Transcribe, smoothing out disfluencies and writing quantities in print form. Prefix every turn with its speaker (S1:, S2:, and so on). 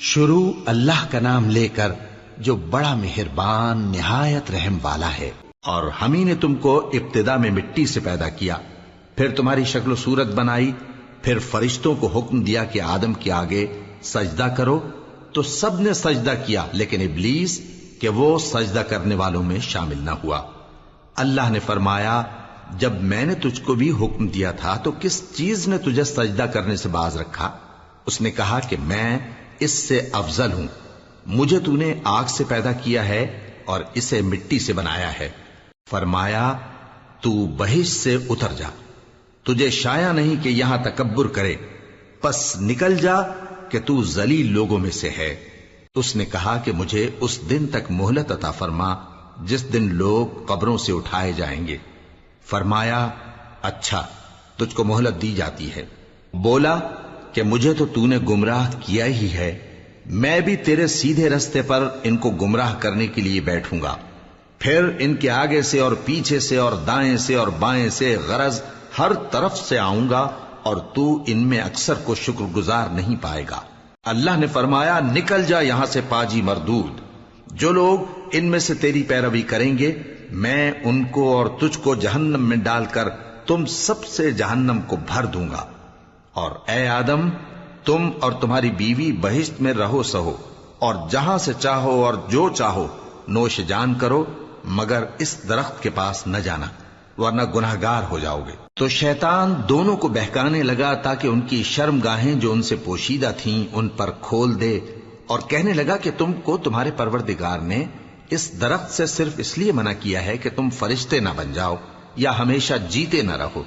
S1: شروع اللہ کا نام لے کر جو بڑا مہربان نہایت رحم والا ہے۔ اور ہم ہی نے تم کو ابتدا میں مٹی سے پیدا کیا، پھر تمہاری شکل و صورت بنائی، پھر فرشتوں کو حکم دیا کہ آدم کے آگے سجدہ کرو، تو سب نے سجدہ کیا لیکن ابلیس کہ وہ سجدہ کرنے والوں میں شامل نہ ہوا۔ اللہ نے فرمایا جب میں نے تجھ کو بھی حکم دیا تھا تو کس چیز نے تجھے سجدہ کرنے سے باز رکھا؟ اس نے کہا کہ میں اس سے افضل ہوں، مجھے تو نے آگ سے پیدا کیا ہے اور اسے مٹی سے بنایا ہے۔ فرمایا تو بہشت سے اتر جا، تجھے شایع نہیں کہ یہاں تکبر کرے، پس نکل جا کہ تو ذلیل لوگوں میں سے ہے۔ اس نے کہا کہ مجھے اس دن تک مہلت عطا فرما جس دن لوگ قبروں سے اٹھائے جائیں گے۔ فرمایا اچھا، تجھ کو مہلت دی جاتی ہے۔ بولا کہ مجھے تو نے گمراہ کیا ہی ہے، میں بھی تیرے سیدھے رستے پر ان کو گمراہ کرنے کے لیے بیٹھوں گا، پھر ان کے آگے سے اور پیچھے سے اور دائیں سے اور بائیں سے غرض ہر طرف سے آؤں گا، اور تو ان میں اکثر کو شکر گزار نہیں پائے گا۔ اللہ نے فرمایا نکل جا یہاں سے پاجی مردود، جو لوگ ان میں سے تیری پیروی کریں گے میں ان کو اور تجھ کو جہنم میں ڈال کر تم سب سے جہنم کو بھر دوں گا۔ اور اے آدم، تم اور تمہاری بیوی بہشت میں رہو سہو، اور جہاں سے چاہو اور جو چاہو نوش جان کرو، مگر اس درخت کے پاس نہ جانا ورنہ گناہگار ہو جاؤ گے۔ تو شیطان دونوں کو بہکانے لگا تاکہ ان کی شرم گاہیں جو ان سے پوشیدہ تھیں ان پر کھول دے، اور کہنے لگا کہ تم کو تمہارے پروردگار نے اس درخت سے صرف اس لیے منع کیا ہے کہ تم فرشتے نہ بن جاؤ یا ہمیشہ جیتے نہ رہو۔